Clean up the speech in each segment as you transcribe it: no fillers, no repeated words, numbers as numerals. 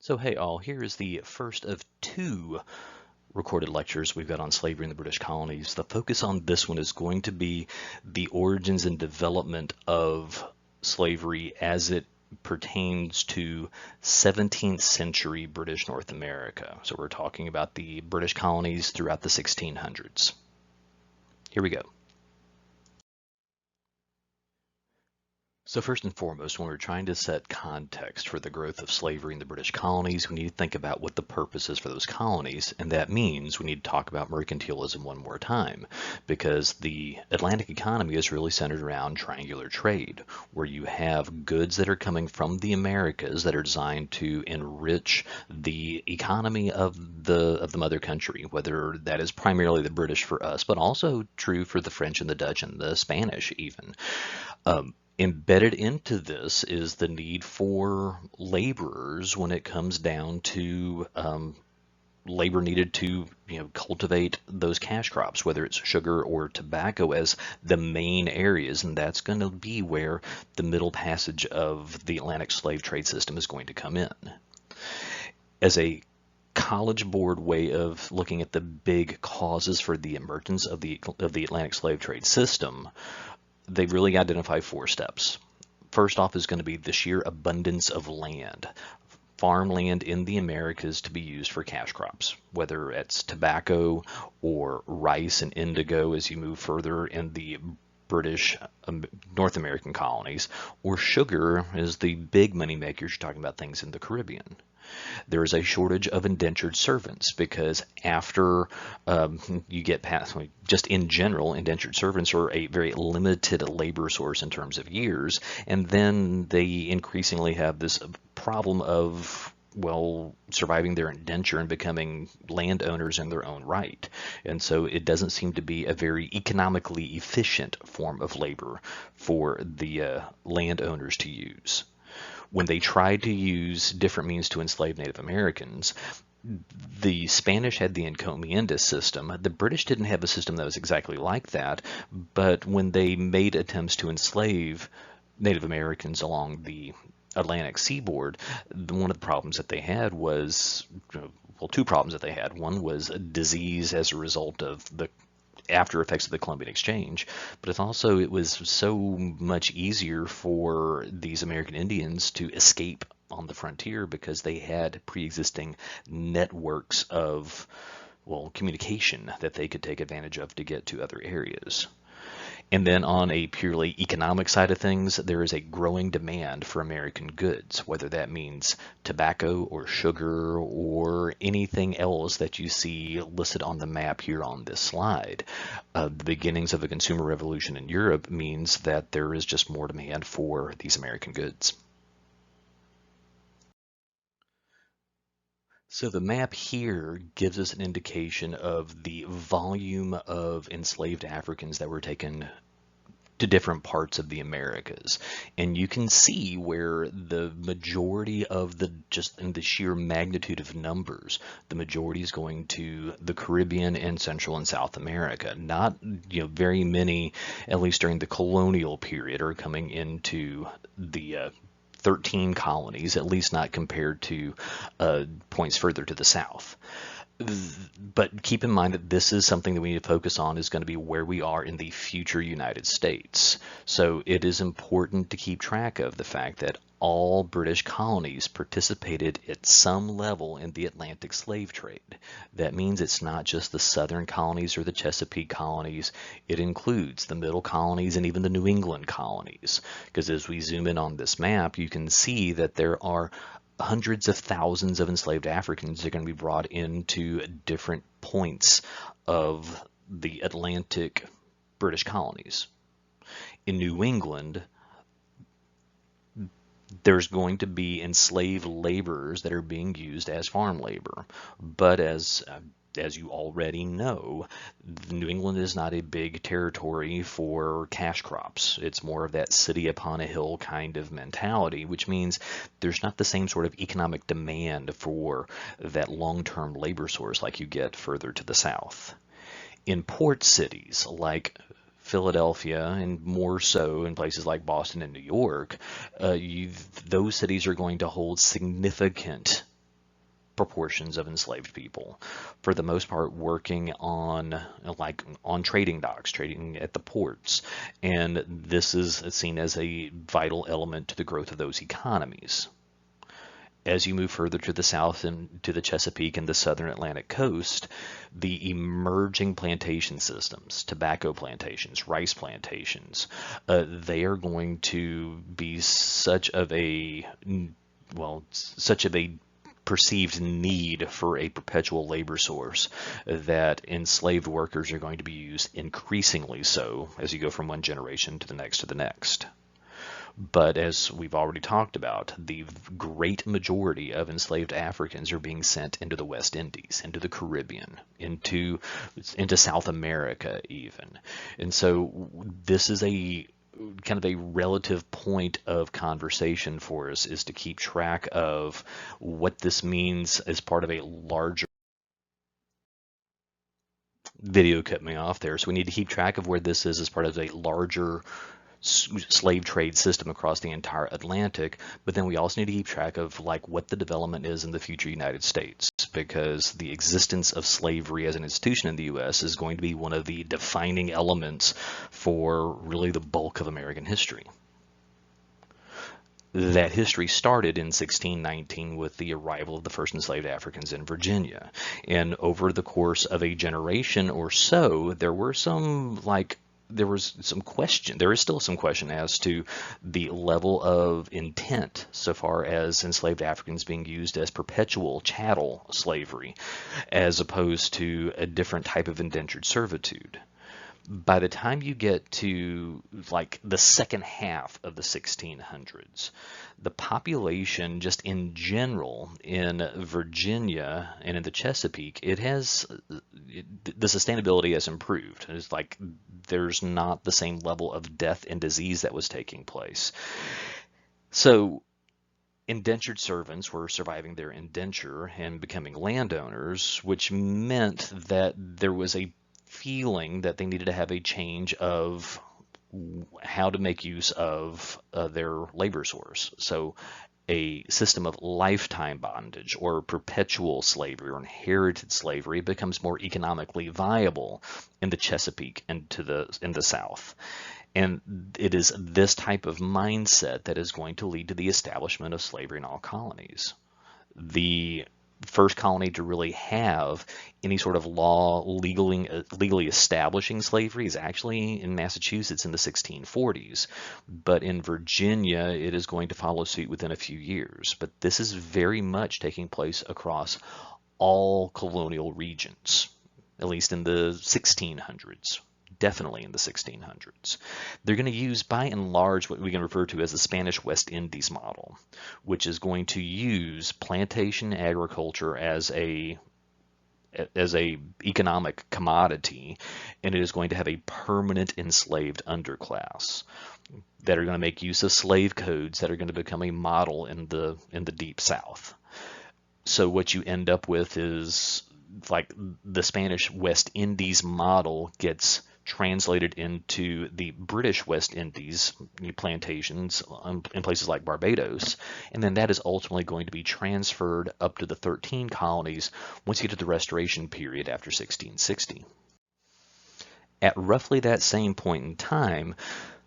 So hey all, here is the first of two recorded lectures we've got on slavery in the British colonies. The focus on this one is going to be the origins and development of slavery as it pertains to 17th century British North America. So we're talking about the British colonies throughout the 1600s. Here we go. So first and foremost, when we're trying to set context for the growth of slavery in the British colonies, we need to think about what the purpose is for those colonies, and that means we need to talk about mercantilism one more time, because the Atlantic economy is really centered around triangular trade, where you have goods that are coming from the Americas that are designed to enrich the economy of the mother country, whether that is primarily the British for us, but also true for the French and the Dutch and the Spanish even. Embedded into this is the need for laborers when it comes down to labor needed to cultivate those cash crops, whether it's sugar or tobacco as the main areas, and that's going to be where the middle passage of the Atlantic slave trade system is going to come in. As a College Board way of looking at the big causes for the emergence of the Atlantic slave trade system, they really identify four steps. First off is going to be the sheer abundance of land, farmland in the Americas to be used for cash crops, whether it's tobacco or rice and indigo as you move further in the British North American colonies, or sugar as the big money makers. You're talking about things in the Caribbean. There is a shortage of indentured servants because after you get past, just in general, indentured servants are a very limited labor source in terms of years, and then they increasingly have this problem of, well, surviving their indenture and becoming landowners in their own right. And so it doesn't seem to be a very economically efficient form of labor for the landowners to use. When they tried to use different means to enslave Native Americans, the Spanish had the encomienda system. The British didn't have a system that was exactly like that, but when they made attempts to enslave Native Americans along the Atlantic seaboard, one of the problems that they had was, well, two problems that they had. One was a disease as a result of the after effects of the Columbian Exchange, but it's also, it was so much easier for these American Indians to escape on the frontier because they had pre-existing networks of, well, communication that they could take advantage of to get to other areas. And then on a purely economic side of things, there is a growing demand for American goods, whether that means tobacco or sugar or anything else that you see listed on the map here on this slide. The beginnings of a consumer revolution in Europe means that there is just more demand for these American goods. So the map here gives us an indication of the volume of enslaved Africans that were taken to different parts of the Americas. And you can see where the majority of just in the sheer magnitude of numbers, the majority is going to the Caribbean and Central and South America. Not, very many, at least during the colonial period, are coming into the 13 colonies, at least not compared to points further to the south. But keep in mind that this is something that we need to focus on, is going to be where we are in the future United States. So it is important to keep track of the fact that all British colonies participated at some level in the Atlantic slave trade. That means it's not just the southern colonies or the Chesapeake colonies. It includes the middle colonies and even the New England colonies. Because as we zoom in on this map, you can see that there are hundreds of thousands of enslaved Africans that are going to be brought into different points of the Atlantic British colonies. In New England, there's going to be enslaved laborers that are being used as farm labor. But as you already know, New England is not a big territory for cash crops. It's more of that city upon a hill kind of mentality, which means there's not the same sort of economic demand for that long-term labor source like you get further to the south. In port cities like Philadelphia, and more so in places like Boston and New York, those cities are going to hold significant proportions of enslaved people, for the most part working on trading docks, trading at the ports, and this is seen as a vital element to the growth of those economies. As you move further to the south and to the Chesapeake and the southern Atlantic coast, the emerging plantation systems, tobacco plantations, rice plantations, they are going to be such of a perceived need for a perpetual labor source that enslaved workers are going to be used increasingly so as you go from one generation to the next to the next. But as we've already talked about, the great majority of enslaved Africans are being sent into the West Indies, into the Caribbean, into South America even. And so this is a kind of a relative point of conversation for us, is to keep track of what this means as part of a larger video. Cut me off there. So we need to keep track of where this is as part of a larger slave trade system across the entire Atlantic, but then we also need to keep track of what the development is in the future United States, because the existence of slavery as an institution in the U.S. is going to be one of the defining elements for really the bulk of American history. That history started in 1619 with the arrival of the first enslaved Africans in Virginia, and over the course of a generation or so, there was some question, there is still some question as to the level of intent so far as enslaved Africans being used as perpetual chattel slavery, as opposed to a different type of indentured servitude. By the time you get to the second half of the 1600s, the population just in general in Virginia and in the Chesapeake, the sustainability has improved. It's there's not the same level of death and disease that was taking place. So indentured servants were surviving their indenture and becoming landowners, which meant that there was a feeling that they needed to have a change of how to make use of their labor source. So a system of lifetime bondage or perpetual slavery or inherited slavery becomes more economically viable in the Chesapeake and in the South. And it is this type of mindset that is going to lead to the establishment of slavery in all colonies. The first colony to really have any sort of law legally establishing slavery is actually in Massachusetts in the 1640s, but in Virginia it is going to follow suit within a few years. But this is very much taking place across all colonial regions, at least in the 1600s. Definitely in the 1600s. They're going to use, by and large, what we can refer to as the Spanish West Indies model, which is going to use plantation agriculture as a economic commodity, and it is going to have a permanent enslaved underclass that are going to make use of slave codes that are going to become a model in the Deep South. So what you end up with is the Spanish West Indies model gets translated into the British West Indies plantations in places like Barbados, and then that is ultimately going to be transferred up to the 13 colonies once you get to the Restoration period after 1660. At roughly that same point in time,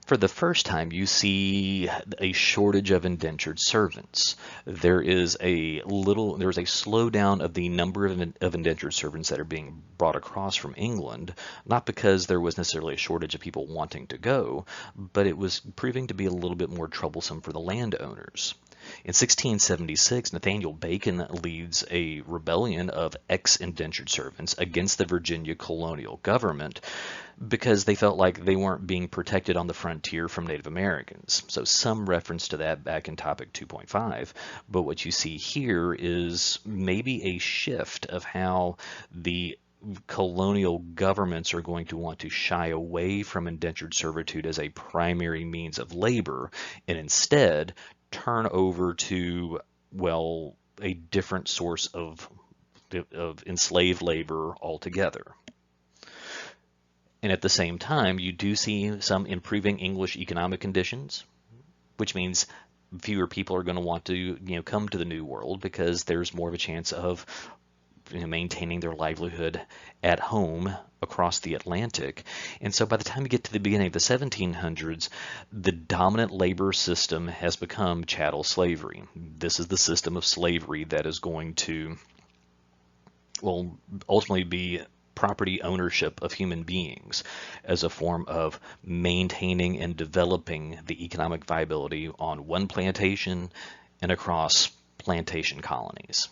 for the first time, you see a shortage of indentured servants. There is a slowdown of the number of indentured servants that are being brought across from England, not because there was necessarily a shortage of people wanting to go, but it was proving to be a little bit more troublesome for the landowners. In 1676, Nathaniel Bacon leads a rebellion of ex-indentured servants against the Virginia colonial government because they felt like they weren't being protected on the frontier from Native Americans. So some reference to that back in topic 2.5, but what you see here is maybe a shift of how the colonial governments are going to want to shy away from indentured servitude as a primary means of labor and instead turn over to, a different source of enslaved labor altogether. And at the same time, you do see some improving English economic conditions, which means fewer people are going to want to come to the New World because there's more of a chance of maintaining their livelihood at home across the Atlantic. And so by the time you get to the beginning of the 1700s, the dominant labor system has become chattel slavery. This is the system of slavery that is going to, well, ultimately be property ownership of human beings as a form of maintaining and developing the economic viability on one plantation and across plantation colonies.